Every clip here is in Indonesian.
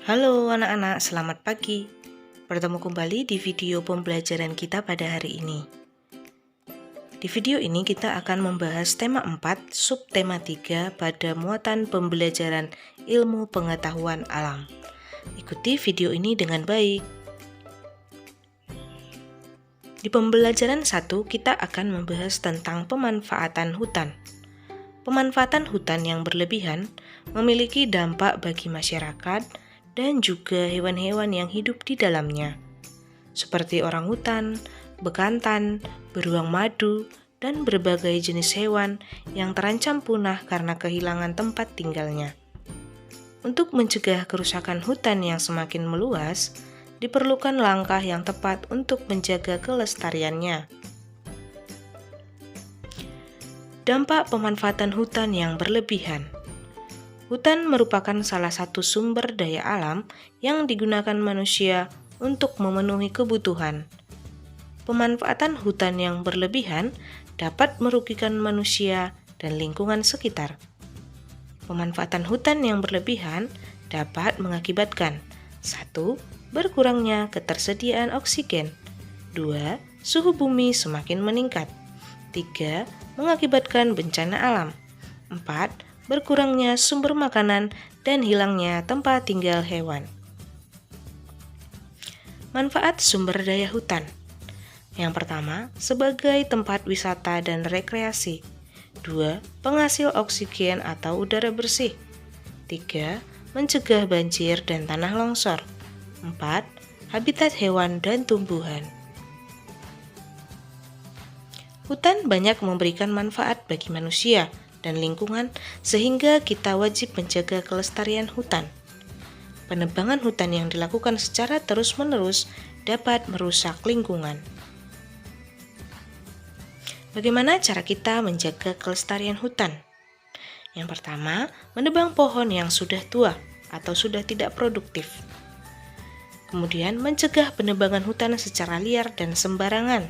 Halo anak-anak, selamat pagi. Bertemu kembali di video pembelajaran kita pada hari ini. Di video ini kita akan membahas tema 4, subtema 3 pada muatan pembelajaran ilmu pengetahuan alam. Ikuti video ini dengan baik. Di pembelajaran 1, kita akan membahas tentang pemanfaatan hutan. Pemanfaatan hutan yang berlebihan memiliki dampak bagi masyarakat dan juga hewan-hewan yang hidup di dalamnya, seperti orangutan, bekantan, beruang madu, dan berbagai jenis hewan yang terancam punah karena kehilangan tempat tinggalnya. Untuk mencegah kerusakan hutan yang semakin meluas, diperlukan langkah yang tepat untuk menjaga kelestariannya. Dampak pemanfaatan hutan yang berlebihan. Hutan merupakan salah satu sumber daya alam yang digunakan manusia untuk memenuhi kebutuhan. Pemanfaatan hutan yang berlebihan dapat merugikan manusia dan lingkungan sekitar. Pemanfaatan hutan yang berlebihan dapat mengakibatkan 1. Berkurangnya ketersediaan oksigen. 2. Suhu bumi semakin meningkat. 3. Mengakibatkan bencana alam. 4. Berkurangnya sumber makanan dan hilangnya tempat tinggal hewan. Manfaat sumber daya hutan. Yang pertama, sebagai tempat wisata dan rekreasi. 2. Penghasil oksigen atau udara bersih. 3. Mencegah banjir dan tanah longsor. 4. Habitat hewan dan tumbuhan. Hutan banyak memberikan manfaat bagi manusia dan lingkungan sehingga kita wajib menjaga kelestarian hutan. Penebangan hutan yang dilakukan secara terus-menerus dapat merusak lingkungan. Bagaimana cara kita menjaga kelestarian hutan? Yang pertama, menebang pohon yang sudah tua atau sudah tidak produktif. Kemudian, mencegah penebangan hutan secara liar dan sembarangan.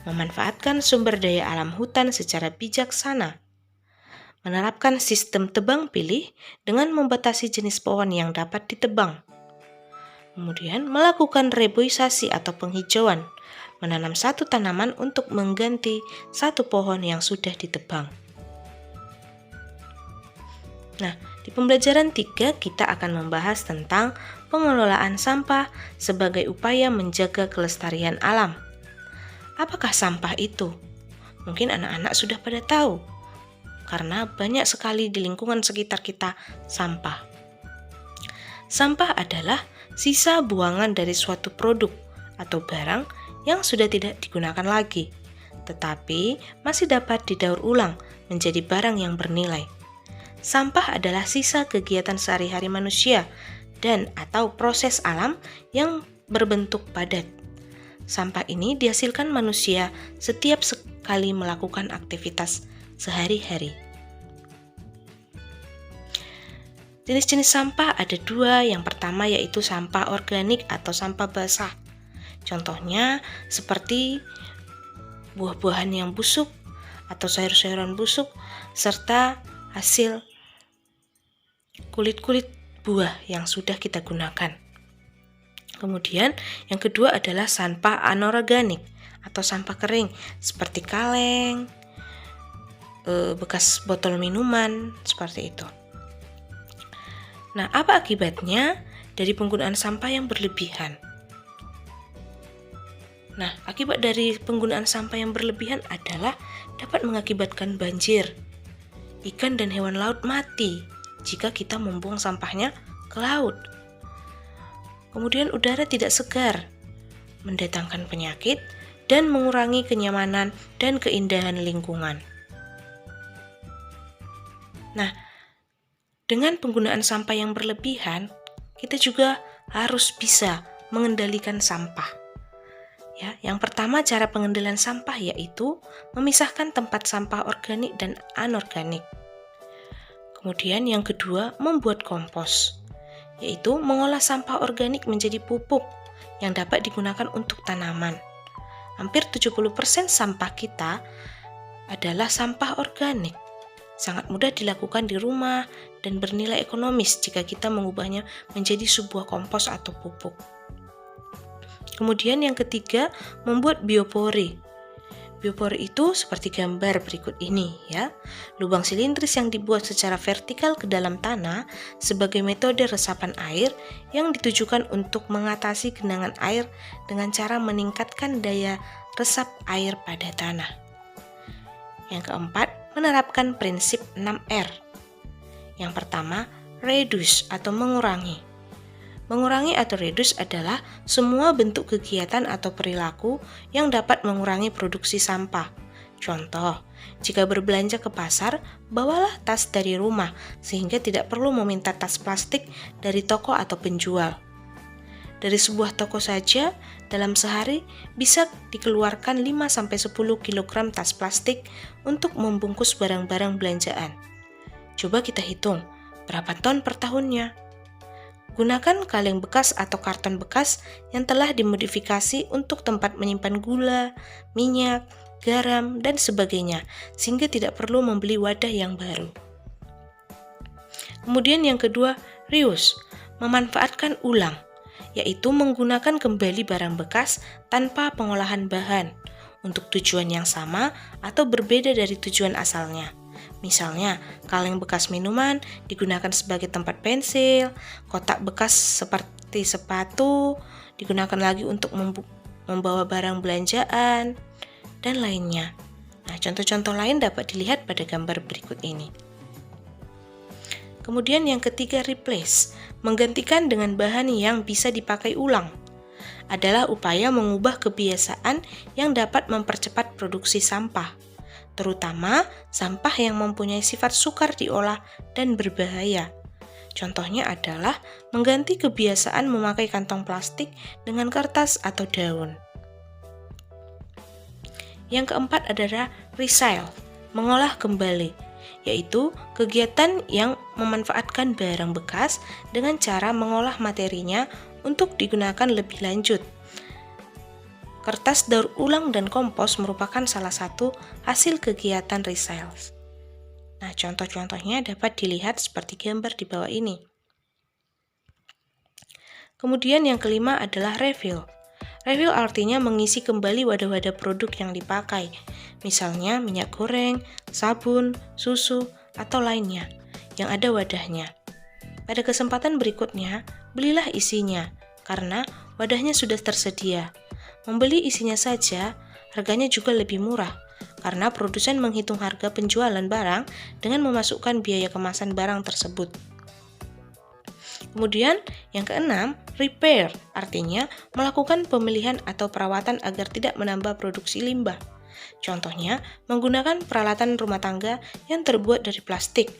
Memanfaatkan sumber daya alam hutan secara bijaksana. Menerapkan sistem tebang pilih dengan membatasi jenis pohon yang dapat ditebang. Kemudian, melakukan reboisasi atau penghijauan, menanam satu tanaman untuk mengganti satu pohon yang sudah ditebang. Nah, di pembelajaran 3 kita akan membahas tentang pengelolaan sampah sebagai upaya menjaga kelestarian alam. Apakah sampah itu? Mungkin anak-anak sudah pada tahu, karena banyak sekali di lingkungan sekitar kita sampah. Sampah adalah sisa buangan dari suatu produk atau barang yang sudah tidak digunakan lagi, tetapi masih dapat didaur ulang menjadi barang yang bernilai. Sampah adalah sisa kegiatan sehari-hari manusia dan atau proses alam yang berbentuk padat. Sampah ini dihasilkan manusia setiap sekali melakukan aktivitas sehari-hari. Jenis-jenis sampah ada 2. Yang pertama yaitu sampah organik atau sampah basah. Contohnya seperti buah-buahan yang busuk atau sayur-sayuran busuk serta hasil kulit-kulit buah yang sudah kita gunakan. Kemudian yang kedua adalah sampah anorganik atau sampah kering seperti kaleng, bekas botol minuman, seperti itu. Nah, apa akibatnya dari penggunaan sampah yang berlebihan? Nah, akibat dari penggunaan sampah yang berlebihan adalah dapat mengakibatkan banjir. Ikan dan hewan laut mati jika kita membuang sampahnya ke laut. Kemudian udara tidak segar, mendatangkan penyakit dan mengurangi kenyamanan dan keindahan lingkungan. Nah, dengan penggunaan sampah yang berlebihan, kita juga harus bisa mengendalikan sampah. Ya, yang pertama cara pengendalian sampah yaitu memisahkan tempat sampah organik dan anorganik. Kemudian yang kedua, membuat kompos, yaitu mengolah sampah organik menjadi pupuk yang dapat digunakan untuk tanaman. Hampir 70% sampah kita adalah sampah organik. Sangat mudah dilakukan di rumah dan bernilai ekonomis jika kita mengubahnya menjadi sebuah kompos atau pupuk. Kemudian yang ketiga, membuat biopori. Biopori itu seperti gambar berikut ini ya. Lubang silindris yang dibuat secara vertikal ke dalam tanah sebagai metode resapan air yang ditujukan untuk mengatasi genangan air dengan cara meningkatkan daya resap air pada tanah. Yang keempat, menerapkan prinsip 6R. Yang pertama, reduce atau mengurangi. Mengurangi atau reduce adalah semua bentuk kegiatan atau perilaku yang dapat mengurangi produksi sampah. Contoh, jika berbelanja ke pasar, bawalah tas dari rumah sehingga tidak perlu meminta tas plastik dari toko atau penjual. Dari sebuah toko saja, dalam sehari bisa dikeluarkan 5-10 kg tas plastik untuk membungkus barang-barang belanjaan. Coba kita hitung, berapa ton per tahunnya? Gunakan kaleng bekas atau karton bekas yang telah dimodifikasi untuk tempat menyimpan gula, minyak, garam, dan sebagainya, sehingga tidak perlu membeli wadah yang baru. Kemudian yang kedua, reuse, memanfaatkan ulang, yaitu menggunakan kembali barang bekas tanpa pengolahan bahan, untuk tujuan yang sama atau berbeda dari tujuan asalnya. Misalnya, kaleng bekas minuman digunakan sebagai tempat pensil, kotak bekas seperti sepatu digunakan lagi untuk membawa barang belanjaan, dan lainnya. Nah, contoh-contoh lain dapat dilihat pada gambar berikut ini. Kemudian yang ketiga, replace, menggantikan dengan bahan yang bisa dipakai ulang. Adalah upaya mengubah kebiasaan yang dapat mempercepat produksi sampah, terutama sampah yang mempunyai sifat sukar diolah dan berbahaya. Contohnya adalah mengganti kebiasaan memakai kantong plastik dengan kertas atau daun. Yang keempat adalah recycle, mengolah kembali, yaitu kegiatan yang memanfaatkan barang bekas dengan cara mengolah materinya untuk digunakan lebih lanjut. Kertas daur ulang dan kompos merupakan salah satu hasil kegiatan recycle. Nah, contoh-contohnya dapat dilihat seperti gambar di bawah ini. Kemudian yang kelima adalah refill. Refill artinya mengisi kembali wadah-wadah produk yang dipakai, misalnya minyak goreng, sabun, susu, atau lainnya yang ada wadahnya. Pada kesempatan berikutnya, belilah isinya, karena wadahnya sudah tersedia. Membeli isinya saja, harganya juga lebih murah, karena produsen menghitung harga penjualan barang dengan memasukkan biaya kemasan barang tersebut. Kemudian, yang keenam, repair, artinya melakukan pemilihan atau perawatan agar tidak menambah produksi limbah. Contohnya, menggunakan peralatan rumah tangga yang terbuat dari plastik,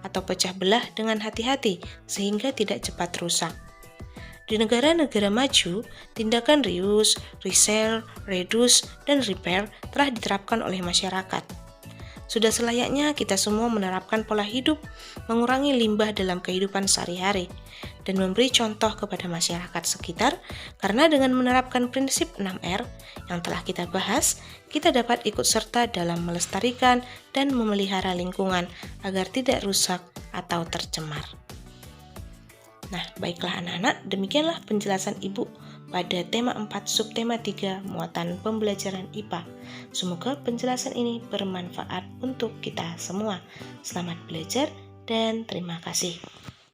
atau pecah belah dengan hati-hati sehingga tidak cepat rusak. Di negara-negara maju, tindakan reuse, resell, reduce, dan repair telah diterapkan oleh masyarakat. Sudah selayaknya kita semua menerapkan pola hidup, mengurangi limbah dalam kehidupan sehari-hari, dan memberi contoh kepada masyarakat sekitar, karena dengan menerapkan prinsip 6R yang telah kita bahas, kita dapat ikut serta dalam melestarikan dan memelihara lingkungan agar tidak rusak atau tercemar. Nah, baiklah anak-anak, demikianlah penjelasan Ibu pada tema 4 subtema 3 muatan pembelajaran IPA. Semoga penjelasan ini bermanfaat untuk kita semua. Selamat belajar dan terima kasih.